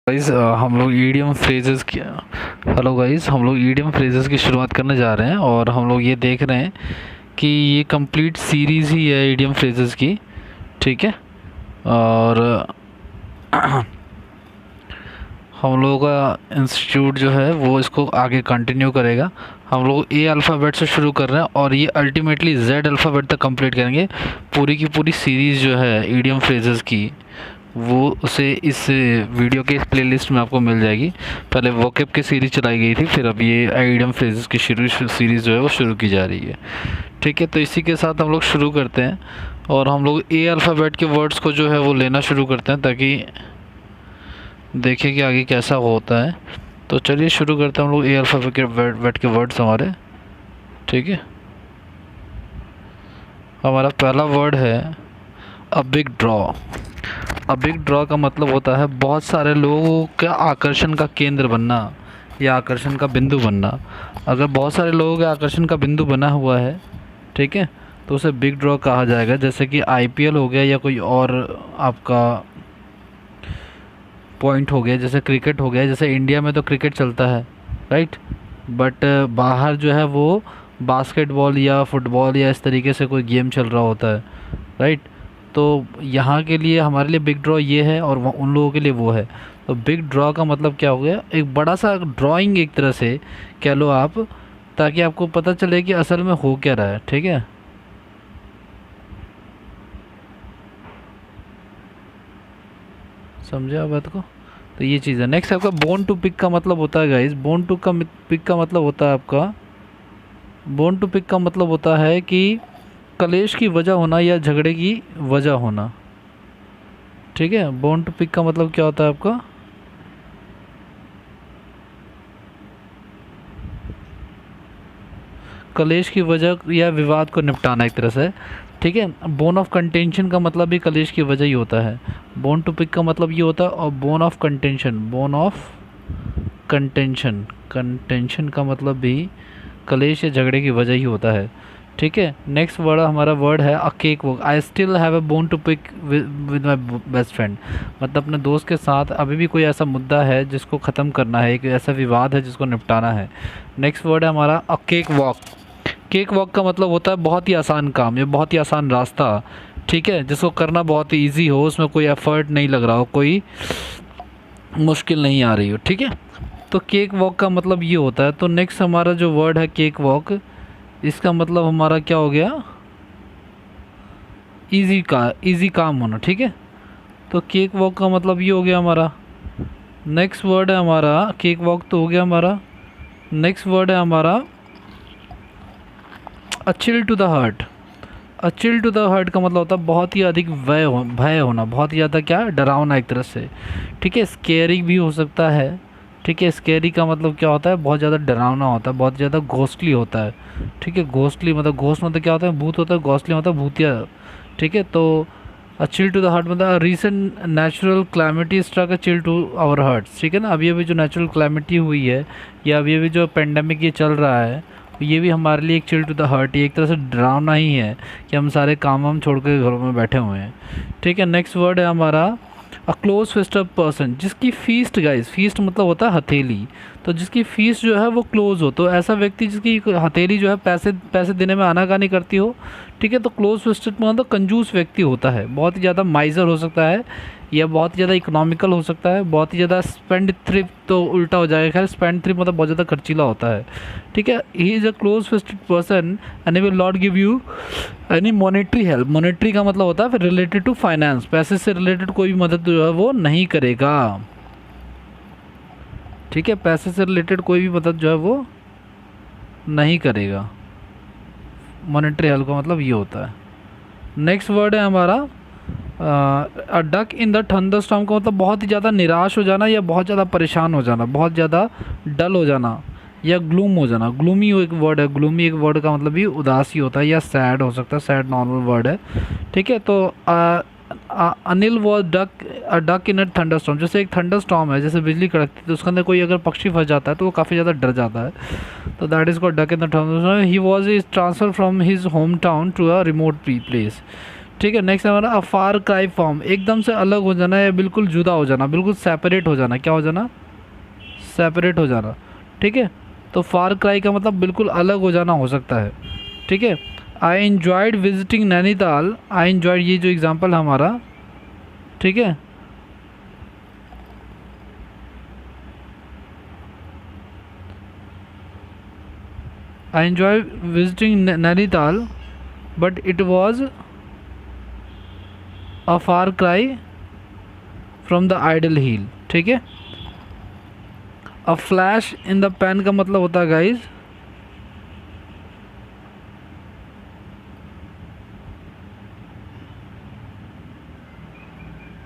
Guys हम लोग idiom phrases की हेलो गाइस, हम लोग ईडियम फ्रेजेस की शुरुआत करने जा रहे हैं और हम लोग ये देख रहे हैं कि ये कंप्लीट सीरीज़ ही है ईडियम फ्रेजेस की। ठीक है। और हम लोगों का इंस्टीट्यूट जो है वो इसको आगे कंटिन्यू करेगा। हम लोग ए अल्फ़ाबेट से शुरू कर रहे हैं और ये अल्टीमेटली जेड अल्फ़ाबेट तक कंप्लीट करेंगे। पूरी की पूरी सीरीज़ जो है ईडियम फ्रेजेस की वो उसे इस वीडियो के इस प्लेलिस्ट में आपको मिल जाएगी। पहले वोकैब की सीरीज़ चलाई गई थी, फिर अब ये ईडियम फ्रेजेस की सीरीज़ जो है वो शुरू की जा रही है। ठीक है, तो इसी के साथ हम लोग शुरू करते हैं और हम लोग ए अल्फ़ाबेट के वर्ड्स को जो है वो लेना शुरू करते हैं ताकि देखें कि आगे कैसा होता है। तो चलिए शुरू करते हैं हम लोग ए अल्फ़ाबेट के वर्ड्स हमारे। ठीक है, हमारा पहला वर्ड है a big draw. A big draw का मतलब होता है बहुत सारे लोगों का आकर्षण का केंद्र बनना या आकर्षण का बिंदु बनना। अगर बहुत सारे लोगों के आकर्षण का बिंदु बना हुआ है, ठीक है, तो उसे बिग ड्रॉ कहा जाएगा। जैसे कि आईपीएल हो गया या कोई और आपका पॉइंट हो गया, जैसे क्रिकेट हो गया। जैसे इंडिया में तो क्रिकेट चलता है, राइट, बट बाहर जो है वो बास्केटबॉल या फुटबॉल या इस तरीके से कोई गेम चल रहा होता है, राइट। तो यहाँ के लिए हमारे लिए बिग ड्रॉ ये है और उन लोगों के लिए वो है। तो बिग ड्रॉ का मतलब क्या हो गया, एक बड़ा सा ड्राइंग एक तरह से कह लो आप, ताकि आपको पता चले कि असल में हो क्या रहा है। ठीक है, समझे आप बात को। तो ये चीज़ है। नेक्स्ट आपका बोन टू पिक का मतलब होता है गाइस, बोन टू का पिक का मतलब होता है आपका, बोन टू पिक का मतलब होता है कि कलेश की वजह होना या झगड़े की वजह होना। ठीक है, बोन टू पिक का मतलब क्या होता है आपका, कलेश की वजह या विवाद को निपटाना एक तरह से। ठीक है, बोन ऑफ कंटेंशन का मतलब भी कलेश की वजह ही होता है। बोन टू पिक का मतलब ये होता है, और bone of contention, bone of contention, contention का मतलब भी कलेश या झगड़े की वजह ही होता है। ठीक है, नेक्स्ट वर्ड हमारा वर्ड है a cake walk. I still have a bone to pick with my best friend. मतलब अपने दोस्त के साथ अभी भी कोई ऐसा मुद्दा है जिसको ख़त्म करना है, एक ऐसा विवाद है जिसको निपटाना है। नेक्स्ट वर्ड है हमारा अ केक वॉक। केक वॉक का मतलब होता है बहुत ही आसान काम या बहुत ही आसान रास्ता। ठीक है, जिसको करना बहुत ही ईजी हो, उसमें कोई एफर्ट नहीं लग रहा हो, कोई मुश्किल नहीं आ रही हो। ठीक है, तो केक वॉक का मतलब ये होता है। तो नेक्स्ट हमारा जो वर्ड है केक वॉक, इसका मतलब हमारा क्या हो गया, इजी काम होना। ठीक है, तो केक वॉक का मतलब ये हो गया हमारा। नेक्स्ट वर्ड है हमारा, केक वॉक तो हो गया हमारा। नेक्स्ट वर्ड है हमारा a chill to the heart. A chill to the heart का मतलब होता है बहुत ही अधिक भय होना, बहुत ही ज़्यादा क्या, डरावना एक तरह से। ठीक है, स्केरी भी हो सकता है। ठीक है, स्केरी का मतलब क्या होता है, बहुत ज़्यादा डरावना होता है, बहुत ज़्यादा घोस्टली होता है। ठीक है, घोस्टली मतलब, घोस्ट मतलब क्या होता है, भूत होता है, घोस्टली मतलब भूतिया। ठीक है, तो a chill to the heart मतलब recent natural calamity struck a chill to our hearts. ठीक है ना, अभी अभी जो नेचुरल क्लाइमिटी हुई है या अभी अभी जो पेंडेमिक ये चल रहा है, ये भी हमारे लिए एक चिल टू द हार्ट, ये एक तरह से डरावना ही है कि हम सारे काम हम छोड़ कर घरों में बैठे हुए हैं। ठीक है, नेक्स्ट वर्ड है हमारा अ क्लोज फिस्टेड पर्सन, जिसकी फीस्ट, गाइस फीस्ट मतलब होता है हथेली। तो जिसकी फीस्ट जो है वो क्लोज हो, तो ऐसा व्यक्ति जिसकी हथेली जो है पैसे पैसे देने में आनाकानी करती हो। ठीक है, तो क्लोज फिस्टेड मतलब कंजूस व्यक्ति होता है, बहुत ही ज़्यादा माइजर हो सकता है या बहुत ही ज़्यादा इकोनॉमिकल हो सकता है, बहुत ही ज़्यादा स्पेंड थ्रिफ्ट तो उल्टा हो जाएगा। खैर, स्पेंड थ्रिफ्ट मतलब बहुत ज़्यादा खर्चीला होता है। ठीक है, he is a close fisted person and he will not give you any monetary help. Monetary का मतलब होता है फिर रिलेटेड टू फाइनेंस, पैसे से रिलेटेड कोई भी मदद जो है वो नहीं करेगा। ठीक है, पैसे से रिलेटेड कोई भी मदद जो है वो नहीं करेगा। मॉनेटरी हेल्प का मतलब ये होता है। नेक्स्ट वर्ड है हमारा डक इन द थंडरस्टॉर्म का मतलब बहुत ही ज़्यादा निराश हो जाना या बहुत ज़्यादा परेशान हो जाना, बहुत ज़्यादा डल हो जाना या ग्लूम हो जाना। ग्लूमी एक वर्ड है, ग्लूमी एक वर्ड का मतलब भी उदासी होता है या सैड हो सकता है, सैड नॉर्मल वर्ड है। ठीक है, तो Anil was duck in a thunderstorm, जैसे एक थंडरस्टॉर्म है, जैसे बिजली कड़कती है तो उसके अंदर कोई अगर पक्षी फंस जाता है तो वो काफ़ी ज़्यादा डर जाता है, तो that is called duck in the thunderstorm. He was is transfer from his home town to a remote place. ठीक है। नेक्स्ट हमारा अ फार क्राई फ्रॉम, एकदम से अलग हो जाना या बिल्कुल जुदा हो जाना, बिल्कुल सेपरेट हो जाना। क्या हो जाना? सेपरेट हो जाना। ठीक है, तो फार क्राई का मतलब बिल्कुल अलग हो जाना हो सकता है। ठीक है। I enjoyed visiting Nainital, I enjoyed, ये जो एग्जाम्पल है हमारा, ठीक है, I enjoy visiting Nainital but it was a far cry from the idle hill. ठीक है। A flash in the pan का मतलब होता है guys,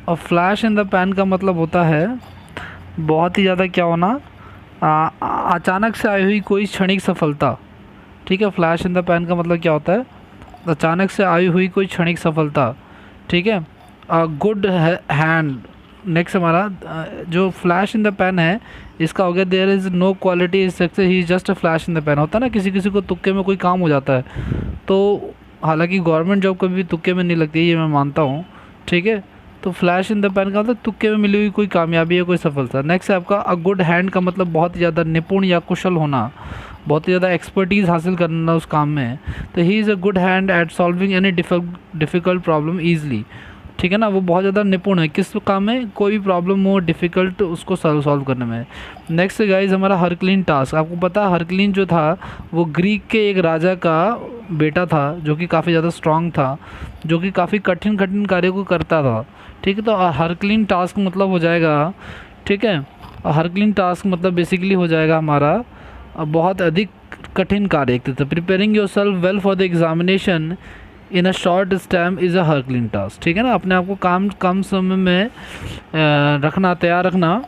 a flash in the pan का मतलब होता है बहुत ही ज़्यादा क्या होना, अचानक से आई हुई कोई क्षणिक सफलता। ठीक है, फ्लैश इन द पैन का मतलब क्या होता है? अचानक से आई हुई कोई क्षणिक सफलता। ठीक है। गुड हैंड, नेक्स्ट हमारा जो फ्लैश इन द पैन है इसका हो गया there is no quality is success he just a flash in the pan. होता है ना, किसी किसी को तुक्के में कोई काम हो जाता है, तो हालांकि गवर्नमेंट जॉब कभी भी तुक्के में नहीं लगती है, ये मैं मानता हूँ। ठीक है, तो फ्लैश इन द पैन का मतलब तुक्के में मिली हुई कोई कामयाबी है, कोई सफलता। नेक्स्ट है आपका अ गुड हैंड का मतलब बहुत ही ज़्यादा निपुण या कुशल होना, बहुत ही ज़्यादा एक्सपर्टीज़ हासिल करना उस काम में। तो he is a good hand eight solving any difficult problem easily. ठीक है ना, वो बहुत ज़्यादा निपुण है किस काम में, कोई भी प्रॉब्लम हो डिफ़िकल्ट उसको सॉल्व करने में। नेक्स्ट गाइज हमारा हरक्लीन टास्क। आपको पता है हरक्लीन जो था वो ग्रीक के एक राजा का बेटा था जो कि काफ़ी ज़्यादा स्ट्रांग था, जो कि काफ़ी कठिन कठिन कार्यों को करता था। ठीक है, तो हरक्लीन टास्क मतलब हो जाएगा, ठीक है, हरक्लीन टास्क मतलब बेसिकली हो जाएगा हमारा बहुत अधिक कठिन कार्य। Preparing yourself well for the examination in a short time is a herculean task. ठीक है ना, अपने आप को कम समय में रखना, तैयार रखना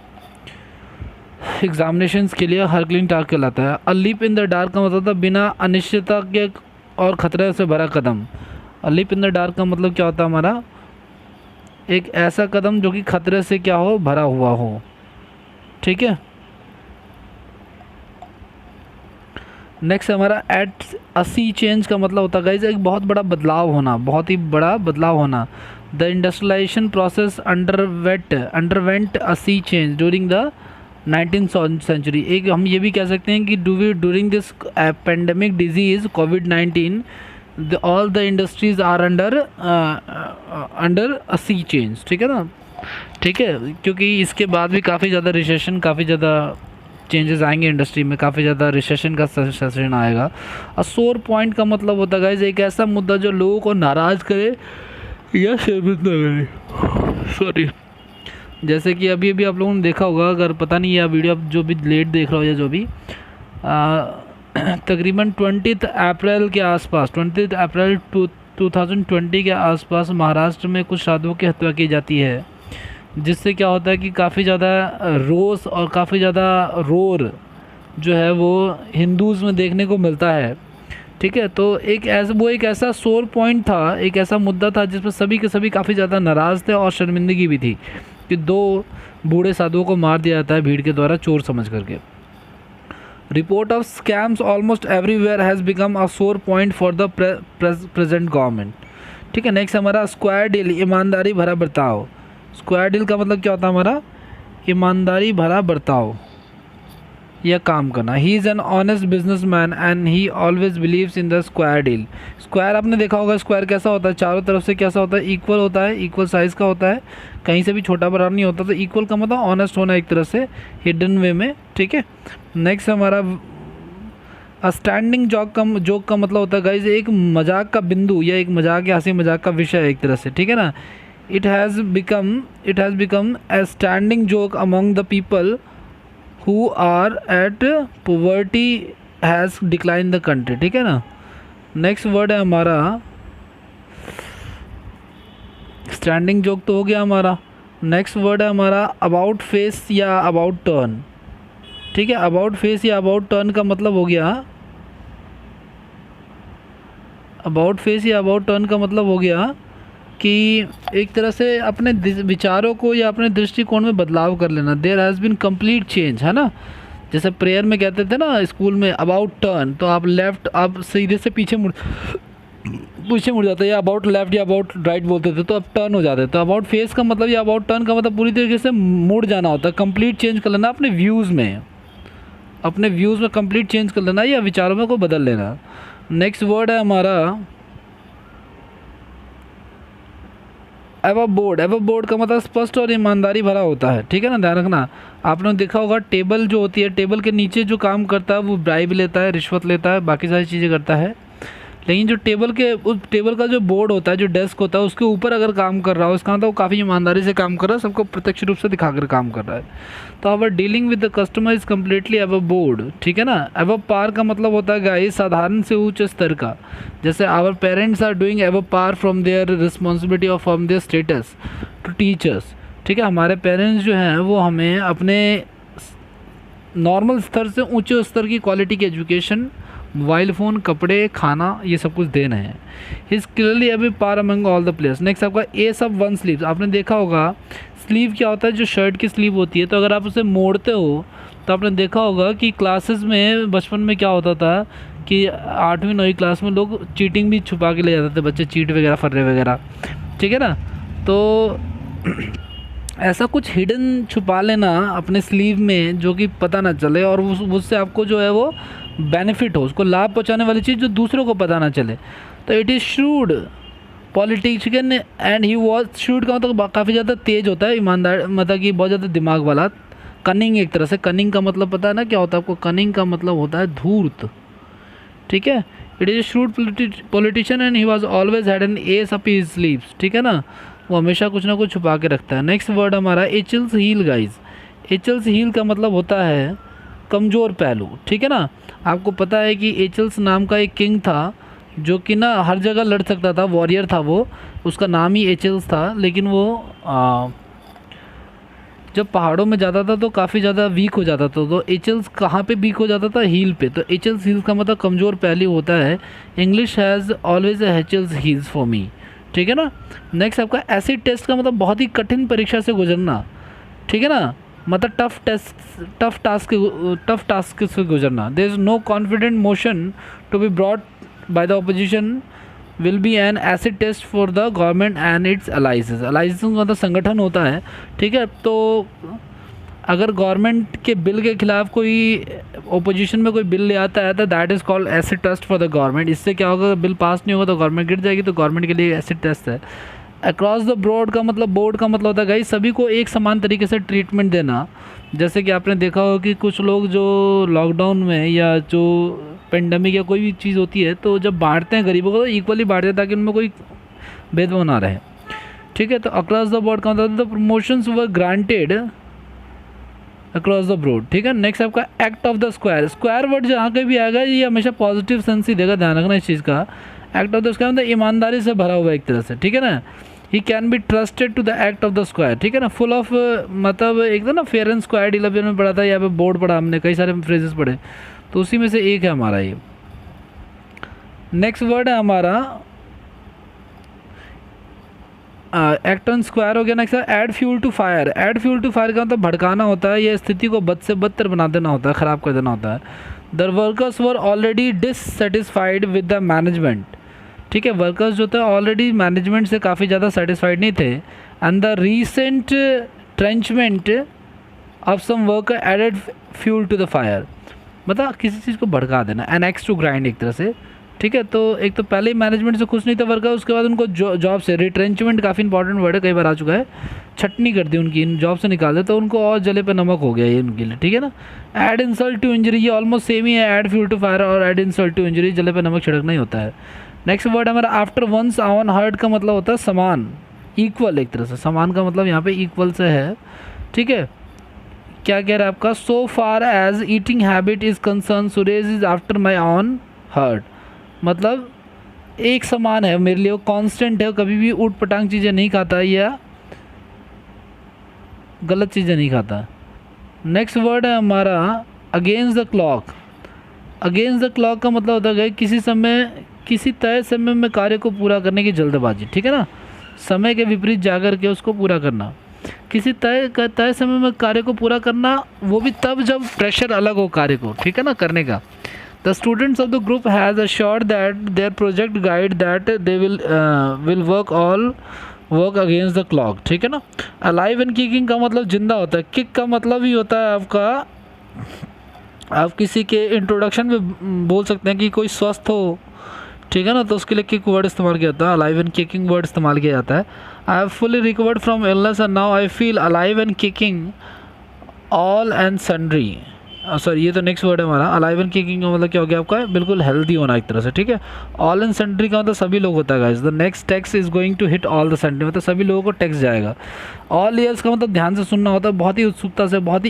एग्जामिनेशंस के लिए हरक्लीन टास्क कहलाता है। A leap in the dark का मतलब था बिना अनिश्चितता के और खतरे से भरा कदम। A leap in the dark का मतलब क्या होता है हमारा, एक ऐसा कदम जो कि खतरे से क्या हो, भरा हुआ हो। ठीक है। नेक्स्ट हमारा एट अ सी चेंज का मतलब होता है गाइस एक बहुत बड़ा बदलाव होना, बहुत ही बड़ा बदलाव होना। The industrialisation process underwent a sea change during the 19th century. एक हम ये भी कह सकते हैं कि ड्यूरिंग दिस पेंडेमिक डिजीज़ कोविड-19 all the industries are under a sea change. ठीक है ना, ठीक है, क्योंकि इसके बाद भी काफ़ी ज़्यादा रिसेशन, काफ़ी ज़्यादा चेंजेस आएंगे इंडस्ट्री में, काफ़ी ज़्यादा रिसेशन का सेशन आएगा। अ सोर पॉइंट का मतलब होता है गाइस एक ऐसा मुद्दा जो लोगों को नाराज़ करे या शर्मिंदा करे। सॉरी, जैसे कि अभी अभी आप लोगों ने देखा होगा, अगर पता नहीं है वीडियो आप जो भी लेट देख रहा हो या जो भी, तकरीबन 20 अप्रैल के आसपास, 20 अप्रैल 2020 के आसपास महाराष्ट्र में कुछ साधुओं की हत्या की जाती है, जिससे क्या होता है कि काफ़ी ज़्यादा रोष और काफ़ी ज़्यादा रोर जो है वो हिंदूज़ में देखने को मिलता है। ठीक है, तो एक ऐसा सोर पॉइंट था, एक ऐसा मुद्दा था जिस पर सभी के सभी काफ़ी ज़्यादा नाराज़ थे और शर्मिंदगी भी थी कि 2 बूढ़े साधुओं को मार दिया जाता है भीड़ के द्वारा चोर समझ करके। Report of scams almost everywhere has become a sore point for the present government. ठीक है, नेक्स्ट हमारा स्क्वायर डील, ईमानदारी भरा बर्ताव। स्क्वायर डील का मतलब क्या होता है हमारा, ईमानदारी भरा बर्ताव या काम करना। He is an honest business man and he always believes in the square deal. Square आपने देखा होगा, स्क्वायर कैसा होता है, चारों तरफ से कैसा होता है, इक्वल होता है, इक्वल साइज़ का होता है, कहीं से भी छोटा बड़ा नहीं होता। तो इक्वल का मतलब ऑनेस्ट होना एक तरह से हिडन वे में। ठीक है, नेक्स्ट हमारा स्टैंडिंग जोक का मतलब होता है गाइज एक मजाक का बिंदु या एक मजाक या हंसी मजाक का विषय एक तरह से। ठीक है ना, it has become a standing joke among the people who are at poverty has declined the country। ठीक है ना, नेक्स्ट वर्ड है हमारा स्टैंडिंग जोक तो हो गया हमारा। नेक्स्ट वर्ड है हमारा अबाउट फेस या अबाउट टर्न। ठीक है, अबाउट फेस या अबाउट टर्न का मतलब हो गया, अबाउट फेस या अबाउट टर्न का मतलब हो गया कि एक तरह से अपने विचारों को या अपने दृष्टिकोण में बदलाव कर लेना। There has been complete change, है ना, जैसे प्रेयर में कहते थे ना स्कूल में अबाउट टर्न, तो आप लेफ़्ट, आप सीधे से पीछे पीछे मुड़ जाता है, या अबाउट लेफ्ट या अबाउट राइट बोलते थे तो अब टर्न हो जाते तो अबाउट फेस का मतलब या अबाउट टर्न का मतलब पूरी तरीके से मुड़ जाना होता है, कंप्लीट चेंज कर लेना अपने व्यूज़ में, अपने व्यूज़ में कंप्लीट चेंज कर लेना या विचारों में को बदल लेना। नेक्स्ट वर्ड है हमारा एबव बोर्ड। एबव बोर्ड का मतलब स्पष्ट और ईमानदारी भरा होता है, ठीक है ना, ध्यान रखना। आपने देखा होगा टेबल जो होती है, टेबल के नीचे जो काम करता है वो ब्राइब लेता है, रिश्वत लेता है, बाकी सारी चीज़ें करता है। लेकिन जो उस टेबल का जो बोर्ड होता है, जो डेस्क होता है, उसके ऊपर अगर काम कर रहा हो, इसका मतलब वो काफ़ी ईमानदारी से काम कर रहा है, सबको प्रत्यक्ष रूप से दिखाकर काम कर रहा है। तो our dealing with the customer is completely above board, ठीक है ना। एबव पार का मतलब होता है गाइस साधारण से उच्च स्तर का। जैसे our parents are doing above par from their responsibility और from their status to teachers, ठीक है। हमारे पेरेंट्स जो हैं वो हमें अपने नॉर्मल स्तर से ऊंचे स्तर की क्वालिटी की एजुकेशन, मोबाइल फ़ोन, कपड़े, खाना, ये सब कुछ दे रहे हैं। His clearly above par among all the players. Next आपका ए सब वन स्लीव। आपने देखा होगा स्लीव क्या होता है, जो शर्ट की स्लीव होती है, तो अगर आप उसे मोड़ते हो तो आपने देखा होगा कि क्लासेस में बचपन में क्या होता था कि 8वीं 9वीं क्लास में लोग चीटिंग भी छुपा के ले जाते थे, बच्चे चीट वगैरह फर्रे वगैरह, ठीक है ना। तो ऐसा कुछ हिडन छुपा लेना अपने स्लीव में जो कि पता ना चले और उससे आपको जो है वो बेनिफिट हो, उसको लाभ पहुंचाने वाली चीज़ जो दूसरों को पता ना चले। तो it is shrewd politician and he was, shrewd का मतलब काफ़ी ज़्यादा तेज होता है, ईमानदार मतलब कि बहुत ज़्यादा दिमाग वाला। कनिंग एक तरह से, कनिंग का मतलब पता है ना क्या होता है आपको, कनिंग का मतलब होता है धूर्त, ठीक है। It is shrewd politician and he was always had an S up his sleeves, ठीक है ना, वो हमेशा कुछ ना कुछ छुपा के रखता है। नेक्स्ट वर्ड हमारा एचल्स हील गाइज। एचल्स हील का मतलब होता है कमज़ोर पहलू, ठीक है ना। आपको पता है कि एचल्स नाम का एक किंग था जो कि ना हर जगह लड़ सकता था, वॉरियर था वो, उसका नाम ही एचल्स था। लेकिन वो जब पहाड़ों में जाता था तो काफ़ी ज़्यादा वीक हो जाता था। तो एचल्स कहाँ पे वीक हो जाता था, हील पे। तो एचल्स हील्स का मतलब कमज़ोर पहलू होता है। English has always Achilles heels for me, ठीक है ना। नेक्स्ट आपका एसिड टेस्ट का मतलब बहुत ही कठिन परीक्षा से गुजरना, ठीक है ना, मतलब टफ टास्क से गुजरना। There is no confident motion to be brought by the opposition will be an acid test for the government and its allies. Allies का मतलब संगठन होता है, ठीक है। तो अगर गवर्नमेंट के बिल के खिलाफ कोई ओपोजिशन में कोई बिल ले आता है तो that is called acid test for the government. इससे क्या होगा, बिल पास नहीं होगा तो गवर्नमेंट गिर जाएगी, तो गवर्नमेंट के लिए एसिड टेस्ट है। अक्रॉस द बोर्ड का मतलब, बोर्ड का मतलब होता है गाइस सभी को एक समान तरीके से ट्रीटमेंट देना। जैसे कि आपने देखा होगा कि कुछ लोग जो लॉकडाउन में या जो पेंडेमिक या कोई भी चीज़ होती है तो जब बांटते हैं गरीबों को तो इक्वली बांटते हैं ताकि उनमें कोई भेदभाव ना रहे, ठीक है। तो अक्रॉस द बोर्ड का मतलब the promotions were granted across the board, ठीक है। नेक्स्ट आपका act of the square. Square word जहाँ कहीं भी आएगा ये हमेशा पॉजिटिव सेंस ही देगा, ध्यान रखना इस चीज़ का। एक्ट ऑफ द स्क्वायर मतलब ईमानदारी से भरा हुआ एक तरह से, ठीक है ना। He can be trusted to the act of the square, ठीक है ना। फुल ऑफ मतलब एक ना फेयर एंड स्क्वायर डिलीवर में पढ़ा था, यहाँ पे बोर्ड पढ़ा हमने, कई सारे फ्रेजेस पढ़े, तो उसी में से एक है हमारा ये। नेक्स्ट वर्ड है हमारा एक्ट ऑन स्क्वायर हो गया। Next add fuel to fire. Add fuel to fire का मतलब भड़काना होता है, यह स्थिति को बद से बदतर बना देना होता है, ख़राब कर देना होता है। The workers were already dissatisfied with the management, ठीक है। वर्कर्स जो थे ऑलरेडी मैनेजमेंट से काफ़ी ज़्यादा सेटिस्फाइड नहीं थे। And the recent retrenchment of some worker added fuel to the fire, मतलब किसी चीज़ को भड़का देना। एन एक्स टू ग्राइंड एक तरह से, ठीक है। तो एक तो पहले ही मैनेजमेंट से खुश नहीं थे वर्कर, उसके बाद उनको जॉब से रिट्रेंचमेंट, काफ़ी इंपॉर्टेंट वर्ड है, कई बार आ चुका है, छटनी कर दी उनकी, जॉब से निकाल दे तो उनको और जले पे नमक हो गया ये उनके लिए, ठीक है ना। ऐड इंसल्ट टू इंजरी, ये ऑलमोस्ट सेम ही है, ऐड फ्यूल टू फायर और ऐड इंसल्ट टू इंजरी, जले पे नमक छिड़कना ही होता है। नेक्स्ट वर्ड हमारा आफ्टर वंस ऑन हर्ड का मतलब होता है समान, इक्वल एक तरह से। समान का मतलब यहाँ पे इक्वल से है, ठीक है। क्या कह रहा है आपका, so far as eating habit is concern Suresh is after my own heart, मतलब एक समान है मेरे लिए, वो कांस्टेंट है, कभी भी ऊट पटांग चीज़ें नहीं खाता या गलत चीज़ें नहीं खाता। नेक्स्ट वर्ड है हमारा against the clock. Against the clock का मतलब होता है किसी समय, किसी तय समय में कार्य को पूरा करने की जल्दबाजी, ठीक है ना। समय के विपरीत जाकर के उसको पूरा करना, किसी तय समय में कार्य को पूरा करना, वो भी तब जब प्रेशर अलग हो कार्य को, ठीक है ना, करने का। The students of the group has assured that their project guide that they will work against the clock, ठीक है ना। अलाइव एंड किकिंग का मतलब जिंदा होता है, किक का मतलब ही होता है आपका, आप किसी के इंट्रोडक्शन में बोल सकते हैं कि कोई स्वस्थ हो, ठीक है ना, तो उसके लिए किक वर्ड इस्तेमाल किया जाता है, अलाइव एंड किकिंग वर्ड इस्तेमाल किया जाता है। I have fully recovered from illness and now I feel alive and kicking all and sundry. Sorry, ये तो नेक्स्ट वर्ड है हमारा। अलाइव एंड किकिंग का मतलब क्या हो गया आपका, बिल्कुल हेल्दी होना एक तरह से, ठीक है। ऑल एंड सन्ड्री का मतलब सभी लोग होता है guys. The next text is going to hit all the sundry, मतलब सभी लोगों को टेक्स्ट जाएगा। ऑल ईयर्स का मतलब ध्यान से सुनना होता है, बहुत ही उत्सुकता से, बहुत ही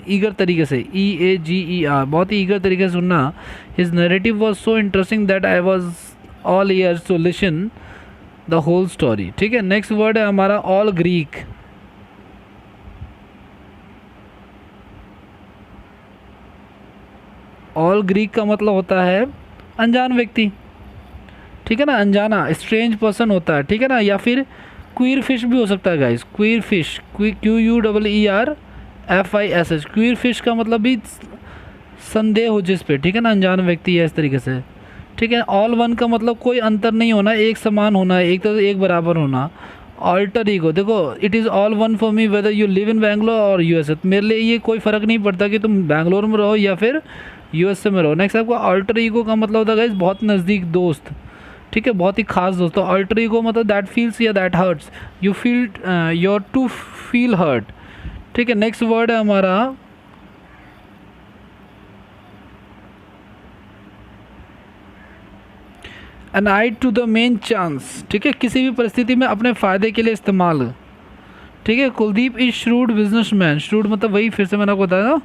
ईगर तरीके से, EAGER, बहुत ही ईगर तरीके से सुनना। His narrative was so interesting that I was all ears to listen the whole story, ठीक है। नेक्स्ट वर्ड है हमारा ऑल ग्रीक। ऑल ग्रीक का मतलब होता है अनजान व्यक्ति, ठीक है ना, अनजाना, स्ट्रेंज पर्सन होता है, ठीक है ना। या फिर क्वीर फिश भी हो सकता है guys, queer fish, QUEERFISH, queer fish का मतलब भी संदेह हो जिस पे, ठीक है ना, अनजान व्यक्ति है इस तरीके से, ठीक है। ऑल वन का मतलब कोई अंतर नहीं होना, एक समान होना, एक तरह एक बराबर होना। ऑल्टर ईगो, देखो, it is all one for me whether you live in Bangalore और USA, मेरे लिए ये कोई फ़र्क नहीं पड़ता कि तुम बैंगलोर में रहो या फिर USA में रहो। नेक्स्ट आपको ऑल्टर ईगो का मतलब होता है गाइस बहुत नज़दीक दोस्त, ठीक है, बहुत ही खास दोस्त। तो ऑल्टर ईगो मतलब दैट फील्स या that hurts, you feel your to feel hurt, ठीक है। नेक्स्ट वर्ड है हमारा an eye to the main chance, ठीक है, किसी भी परिस्थिति में अपने फ़ायदे के लिए इस्तेमाल, ठीक है। Kuldeep is shrewd businessman, shrewd मतलब वही, फिर से मैंने आपको बताया ना,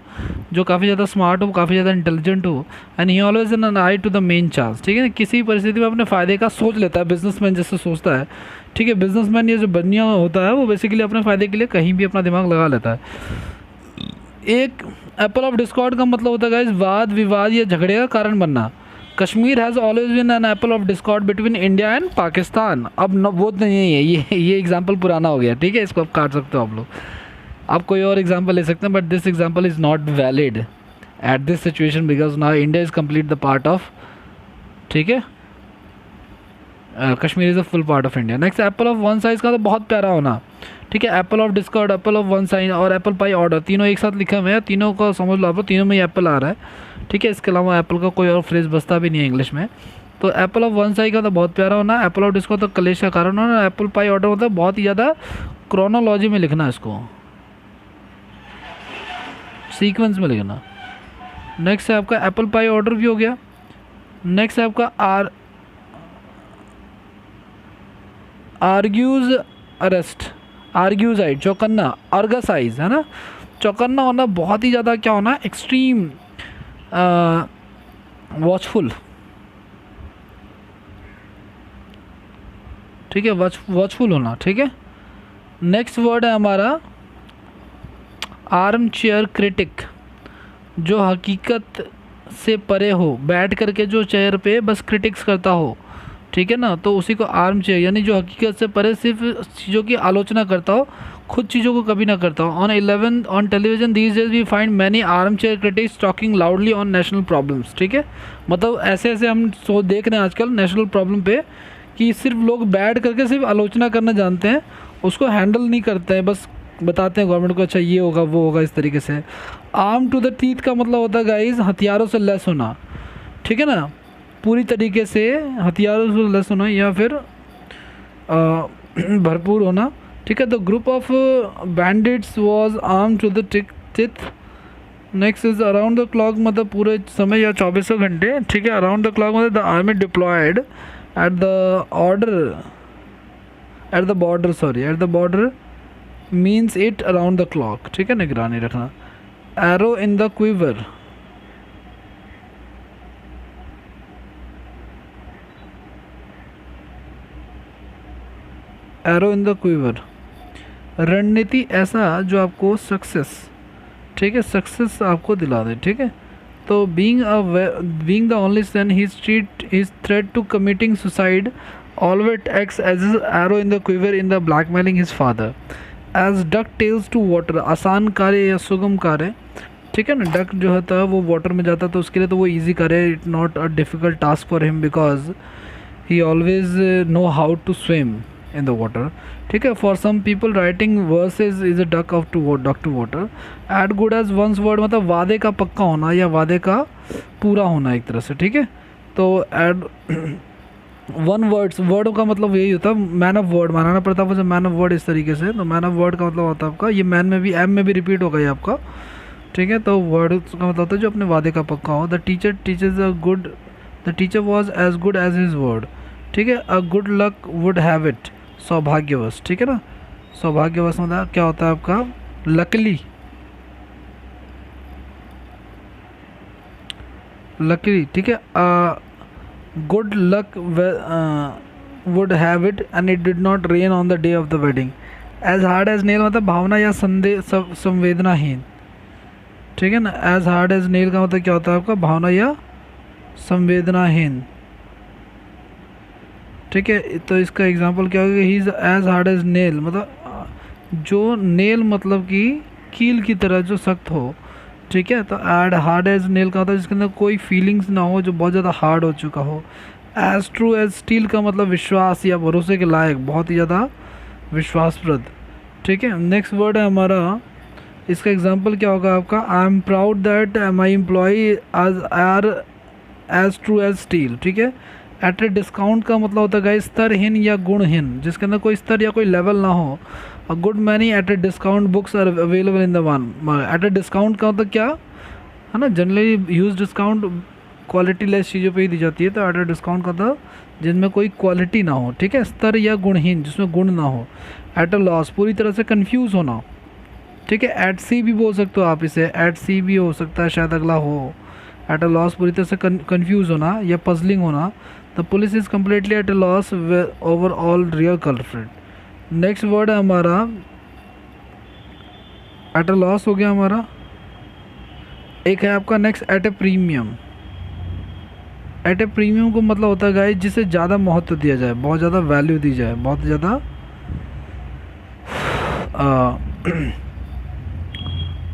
जो काफ़ी ज़्यादा स्मार्ट हो, काफ़ी ज़्यादा इंटेलिजेंट हो। And he always an eye to the main chance, ठीक है, किसी परिस्थिति में अपने फ़ायदे का सोच लेता है, बिजनेसमैन जैसे सोचता है, ठीक है। बिजनेसमैन ये जो बनिया होता है वो बेसिकली अपने फ़ायदे के लिए कहीं भी अपना दिमाग लगा लेता है। एक एप्पल ऑफ डिस्कॉर्ड का मतलब होता है गाइस वाद विवाद या झगड़े का कारण बनना। Kashmir has always been an apple of discord between India and Pakistan. अब न वो नहीं है, ये एग्जाम्पल पुराना हो गया, ठीक है, इसको आप काट सकते हो आप लोग, आप कोई और एग्जाम्पल ले सकते हैं, but this example is not valid at this situation because now India is complete the part of, ठीक है, Kashmir is a full part of India. Next Apple of one size का तो बहुत प्यारा होना, ठीक है। Apple of Discord, Apple of one size और एप्पल पाई ऑर्डर, तीनों एक साथ लिखे हुए हैं, तीनों को समझ लो आप, तीनों में एप्पल आ रहा है, ठीक है। इसके अलावा एप्पल का कोई और फ्रेज बचता भी नहीं है इंग्लिश में। तो एप्पल ऑफ वन साइज का तो बहुत प्यारा होना, एप्पल ऑफ डिस्कॉर्ड तो कलेश का कारण होना, एप्पल पाई ऑर्डर मतलब बहुत ही ज़्यादा क्रोनोलॉजी में लिखना, इसको सीक्वेंस में लिखना। नेक्स्ट है आपका एप्पल पाई ऑर्डर भी हो गया। नेक्स्ट है आपका आर्ग्यूज अरेस्ट, आर्ग्यूजाइड, चौकन्ना, अर्गासाइज, है ना, चौकन्ना होना, बहुत ही ज़्यादा क्या होना, एक्सट्रीम वॉचफुल, ठीक है, वॉचफुल होना, ठीक है। नेक्स्ट वर्ड है हमारा आर्म चेयर क्रिटिक, जो हकीकत से परे हो, बैठ करके जो चेयर पे बस क्रिटिक्स करता हो, ठीक है ना, तो उसी को आर्म चेयर, यानी जो हकीकत से परे सिर्फ चीज़ों की आलोचना करता हो, खुद चीज़ों को कभी ना करता हो। On television these days we find many arm chair critics talking loudly on national problems, ठीक है, मतलब ऐसे ऐसे हम देख रहे हैं आजकल नेशनल प्रॉब्लम पे कि सिर्फ लोग बैठ करके सिर्फ आलोचना करना जानते हैं, उसको हैंडल नहीं करते हैं, बस बताते हैं गवर्नमेंट को अच्छा ये होगा वो होगा इस तरीके से। आर्म टू द टीथ का मतलब होता है गाइज हथियारों से लैस होना, ठीक है ना, पूरी तरीके से हथियारों से लैस होना या फिर भरपूर होना, ठीक है। The group of bandits was arm to the teeth. Next is around the clock, मतलब पूरे समय या 24 घंटे, ठीक है। अराउंड द क्लॉक मतलब the army deployed at the border means it around the clock, ठीक है, निगरानी रखना। Arrow in the quiver, arrow in the quiver, रणनीति ऐसा जो आपको सक्सेस, ठीक है, सक्सेस आपको दिला दे, ठीक है। तो being the only son his threat to committing suicide always acts as arrow in the quiver in the blackmailing his father as duck tells to water, आसान कार्य या सुगम कार्य ठीक है ना। डक जो होता है वो वाटर में जाता है तो उसके लिए तो वो इजी करे, it not a difficult task for him because he always know how to swim in the water. ठीक है। For some people writing verses is a duck to water. At good as one's word मतलब वादे का पक्का होना या वादे का पूरा होना एक तरह से। ठीक है। तो एड वन वर्ड्स, वर्ड का मतलब यही होता है मैन ऑफ वर्ड, मानाना पड़ता है मैन ऑफ वर्ड इस तरीके से। तो मैन ऑफ वर्ड का मतलब होता है आपका, ये मैन में भी एम में भी रिपीट होगा ये आपका। ठीक है। तो वर्ड का मतलब होता है जो अपने वादे का पक्का हो। The teacher teachers a good, the teacher was as good as his word. ठीक है। A good luck would have it, सौभाग्यवश। ठीक है ना। सौभाग्यवश मतलब क्या होता है आपका, लकली, लकली। ठीक है। Good luck would have it and it did not rain on the day of the wedding. As hard as nail मतलब भावना या संवेदनाहीन। ठीक है ना। एज हार्ड एज नेल का मतलब क्या होता है आपका, भावना या संवेदनाहीन। ठीक है। तो इसका एग्जांपल क्या होगा, he is as hard as nail मतलब जो नेल मतलब कि कील की तरह जो सख्त हो। ठीक है। तो एड हार्ड एज नेल का होता है जिसके अंदर कोई फीलिंग्स ना हो, जो बहुत ज़्यादा हार्ड हो चुका हो। एज ट्रू एज स्टील का मतलब विश्वास या भरोसे के लायक, बहुत ही ज़्यादा विश्वासप्रद। ठीक है। नेक्स्ट वर्ड है हमारा, इसका एग्जांपल क्या होगा आपका, I am proud that my employee are as true as steel. ठीक है। एट ए डिस्काउंट का मतलब होता है स्तरहीन या गुणहीन, जिसके अंदर कोई स्तर या कोई लेवल ना हो। A good many at a discount books are available in the one. At a discount का मतलब क्या है ना, generally use discount quality less चीज़ों पे ही दी जाती है। तो एट ए डिस्काउंट का मतलब जिनमें कोई क्वालिटी ना हो। ठीक है। स्तर या गुणहीन, जिसमें गुण ना हो। एट अ लॉस पूरी तरह से कन्फ्यूज़ होना। ठीक है। एट सी भी बोल सकते हो आप इसे, एट सी भी हो सकता है शायद अगला हो। एट अ लॉस पूरी तरह से कन्फ्यूज़ होना या पजलिंग होना। The police is completely at a loss over all real culprit. Next word है हमारा, एट अ लॉस हो गया हमारा। एक है आपका next at a premium. At a premium को मतलब होता है गाइस जिसे ज़्यादा महत्व दिया जाए, बहुत ज़्यादा वैल्यू दी जाए, बहुत ज़्यादा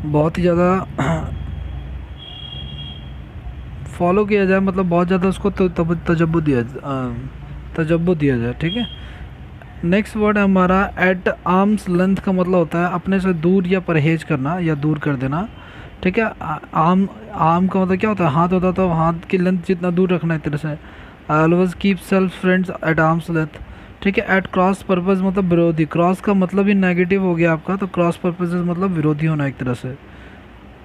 बहुत ही ज़्यादा फॉलो किया जाए, मतलब बहुत ज़्यादा उसको तजब्बो दिया जाए। ठीक है। नेक्स्ट वर्ड है हमारा एट आर्म्स लेंथ का मतलब होता है अपने से दूर या परहेज करना या दूर कर देना। ठीक है। आर्म का मतलब क्या होता है, हाथ होता है तो हाथ की लेंथ जितना दूर रखना एक तरह से। I always keep self friends at arm's length. ठीक है। एट क्रॉस पर्पज़ मतलब विरोधी, क्रॉस का मतलब ही नेगेटिव हो गया आपका, तो क्रॉस पर्पज़ मतलब विरोधी होना एक तरह से।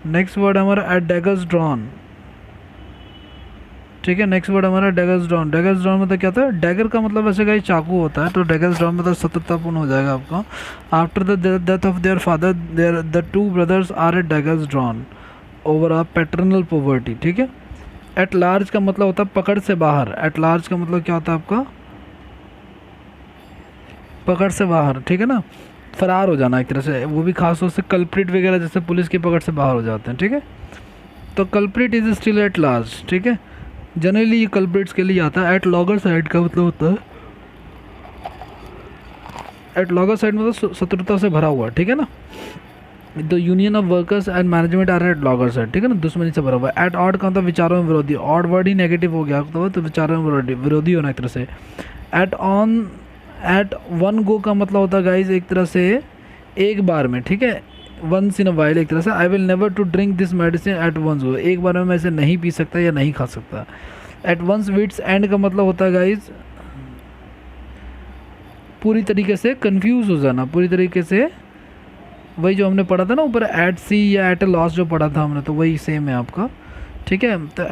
नेक्स्ट वर्ड हमारा एट डैगर्स ड्रॉन। ठीक है। नेक्स्ट वर्ड हमारा डैगर्स ड्रॉन। डैगर्स ड्रॉन मतलब क्या होता है, डैगर का मतलब वैसे गाइस चाकू होता है, तो डैगर्स ड्रॉन मतलब शत्रुतापूर्ण हो जाएगा आपका। After the death of their father there the two brothers are at daggers drawn over a paternal poverty. ठीक है। एट लार्ज का मतलब होता है पकड़ से बाहर। एट लार्ज का मतलब क्या होता है आपका, पकड़ से बाहर। ठीक है ना, फरार हो जाना एक तरह से, वो भी खास तौर से कल्प्रिट वगैरह जैसे पुलिस की पकड़ से बाहर हो जाते हैं। ठीक है। तो culprit is still at large. ठीक है। जनरली ये कल्प्रिट्स के लिए आता है। एट लॉगर साइड का मतलब होता है, एट लॉगर साइड मतलब शत्रुता से भरा हुआ। ठीक है ना। The union of workers and management are at logger side. ठीक है ना, दुश्मनी से भरा हुआ। एट ऑड का मतलब विचारों में विरोधी, ऑड वर्ड ही नेगेटिव हो गया तो विचारों में विरोधी होना एक तरह से। एट वन गो का मतलब होता है गाइज एक तरह से एक बार में। ठीक है। वंस इन अ वाइल एक तरह से। I will never to drink this medicine at once go, एक बार में मैं इसे नहीं पी सकता या नहीं खा सकता। एट वंस विट्स एंड का मतलब होता है गाइज पूरी तरीके से कंफ्यूज हो जाना, पूरी तरीके से वही जो हमने पढ़ा था ना ऊपर एट सी या एट ए लॉस जो पढ़ा था हमने, तो वही सेम है आपका। ठीक है। तो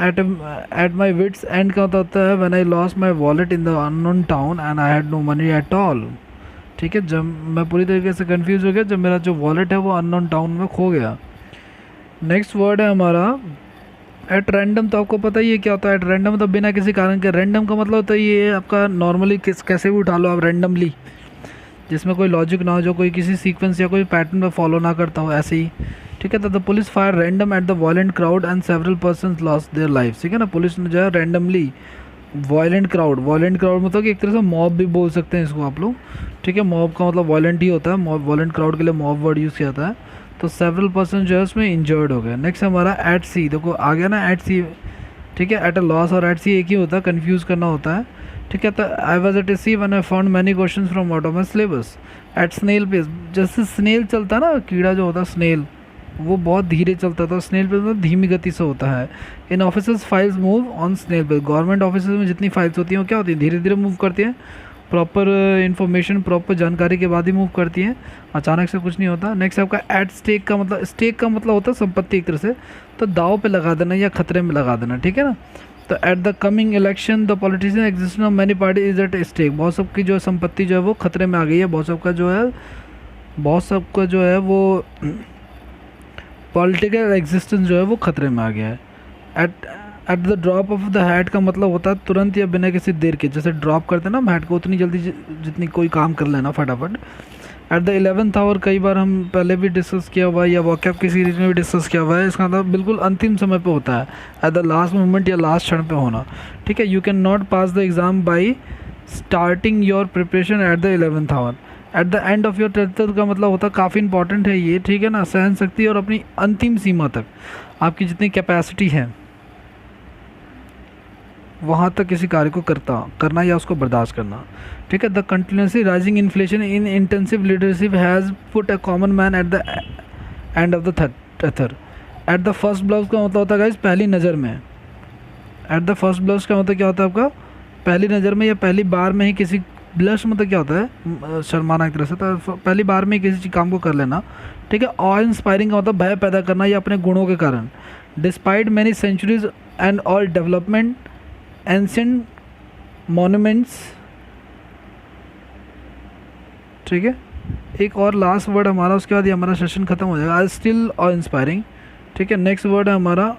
एट माई विट्स एंड का होता है when I lost my wallet in the unknown town and I had no money at all. ठीक है। जब मैं पूरी तरीके से कंफ्यूज हो गया जब मेरा जो वॉलेट है वो अननोन टाउन में खो गया। नेक्स्ट वर्ड है हमारा एट रैंडम। तो आपको पता ही है क्या होता है एट रैंडम, तो बिना किसी कारण के। रैंडम का मतलब होता है ये आपका नॉर्मली कैसे भी उठा लो आप रैंडमली, जिसमें कोई लॉजिक ना हो, जो कोई किसी सीक्वेंस या कोई पैटर्न में फॉलो ना करता हो, ऐसे ही। ठीक है। तो the police fire random at the violent crowd and several persons lost their life. ठीक है ना, पुलिस ने जो है रैंडमली वायलेंट क्राउड मतलब कि एक तरह से मॉब भी बोल सकते हैं इसको आप लोग। ठीक है। मॉब का मतलब वायलेंट ही होता है, मॉब वायलेंट क्राउड के लिए मॉब वर्ड यूज़ किया जाता है। तो सेवरल पर्सन जो है उसमें इंजर्ड हो गए। नेक्स्ट हमारा एट सी, देखो आ गया ना एट सी, ठीक है। एट अ लॉस और एट सी एक ही होता है, कन्फ्यूज़ करना होता है, ठीक है। तो I was at sea when I found many question from out of my syllabus. At snail pace, जैसे स्नेल चलता है ना, कीड़ा जो होता है स्नेल, वो बहुत धीरे चलता था, स्नेल पेस मतलब धीमी गति से होता है। In office files move on snail pace, government office में जितनी फाइल्स होती हैं वो क्या होती हैं, धीरे धीरे मूव करती हैं, प्रॉपर इन्फॉर्मेशन प्रॉपर जानकारी के बाद ही मूव करती हैं, अचानक से कुछ नहीं होता। नेक्स्ट आपका एट स्टेक का मतलब, स्टेक का मतलब होता है संपत्ति एक तरह से, तो दाव पे लगा देना या खतरे में लगा देना, ठीक है ना। तो at the coming election the politician existence of many party is at stake, बहुत सबकी जो संपत्ति जो है वो खतरे में आ गई है, बहुत सबका जो है वो पॉलिटिकल एग्जिस्टेंस जो है वो खतरे में आ गया है। At the drop of the hat का मतलब होता है तुरंत या बिना किसी देर के, जैसे ड्रॉप करते हैं ना हम हैट को, उतनी जल्दी जितनी कोई काम कर लेना फटाफट। एट द 11th आवर, कई बार हम पहले भी डिस्कस किया हुआ है या वॉकअप की सीरीज में भी डिस्कस किया हुआ है, इसका मतलब बिल्कुल अंतिम समय पे होता है, एट द लास्ट मोमेंट या लास्ट क्षण पे होना, ठीक है। You can not pass the exam by starting your preparation at the 11th hour. At the end of your 12th का मतलब होता है, काफ़ी इंपॉर्टेंट है ये, ठीक है ना, सहन शक्ति और अपनी अंतिम सीमा तक आपकी जितनी कैपेसिटी है वहाँ तक किसी कार्य को करना या उसको बर्दाश्त करना, ठीक है। The continuously rising inflation in intensive leadership has put a common man eight the end of the थर। एट द फर्स्ट ब्लश का मतलब होता है गाइस पहली नज़र में। एट द फर्स्ट ब्लश का मतलब क्या होता है आपका, पहली नज़र में या पहली बार में ही किसी, ब्लश मतलब क्या होता है शर्माना एक तरह से, तो पहली बार में ही किसी काम को कर लेना, ठीक है। ऑ इंस्पायरिंग का मतलब भय पैदा करना या अपने गुणों के कारण। Despite many centuries and all development ancient monuments, ठीक है। एक और लास्ट वर्ड हमारा, उसके बाद ये हमारा सेशन खत्म हो जाएगा। आई स्टिल ऑ इंस्पायरिंग, ठीक है। नेक्स्ट वर्ड है हमारा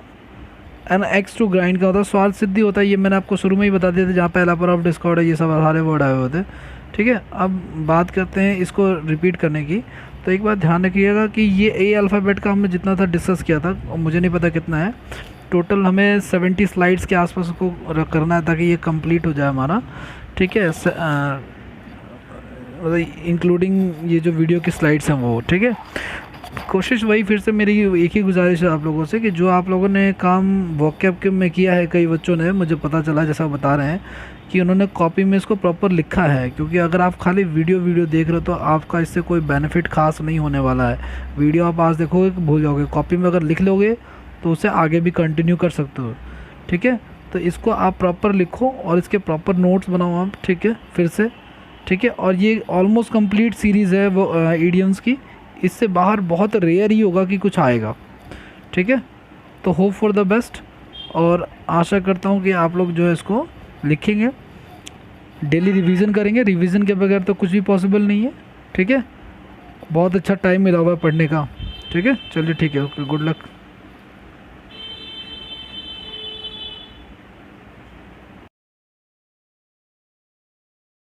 एन एक्स टू ग्राइंड का होता है स्वार्थ सिद्धि होता है, ये मैंने आपको शुरू में ही बता दिया था, जहाँ पहला पर ऑफ डिस्कॉर्ड है, ये सब सारे वर्ड आए हुए होते हैं, ठीक है। अब बात करते हैं इसको रिपीट करने की। तो एक बात ध्यान रखिएगा कि ये ए अल्फ़ाबेट का हमने जितना था डिस्कस किया था, मुझे नहीं पता कितना है टोटल, हमें 70 स्लाइड्स के आसपास को करना है ताकि ये कंप्लीट हो जाए हमारा, ठीक है, इंक्लूडिंग ये जो वीडियो की स्लाइड्स हैं वो, ठीक है। कोशिश वही, फिर से मेरी एक ही गुजारिश है आप लोगों से कि जो आप लोगों ने काम वॉकअप में किया है, कई बच्चों ने, मुझे पता चला जैसा बता रहे हैं कि उन्होंने कॉपी में इसको प्रॉपर लिखा है, क्योंकि अगर आप खाली वीडियो देख रहे हो तो आपका इससे कोई बेनिफिट खास नहीं होने वाला है। वीडियो आप आज देखोगे भूल जाओगे, कॉपी में अगर लिख लोगे तो उसे आगे भी कंटिन्यू कर सकते हो, ठीक है। तो इसको आप प्रॉपर लिखो और इसके प्रॉपर नोट्स बनाओ आप, ठीक है, फिर से, ठीक है। और ये ऑलमोस्ट कंप्लीट सीरीज़ है वो इडियम्स की, इससे बाहर बहुत रेयर ही होगा कि कुछ आएगा, ठीक है। तो होप फॉर द बेस्ट, और आशा करता हूँ कि आप लोग जो है इसको लिखेंगे, डेली रिवीजन करेंगे, रिवीजन के बगैर तो कुछ भी पॉसिबल नहीं है, ठीक है। बहुत अच्छा टाइम मिला हुआ है पढ़ने का, ठीक है। चलिए ठीक है, ओके, गुड लक।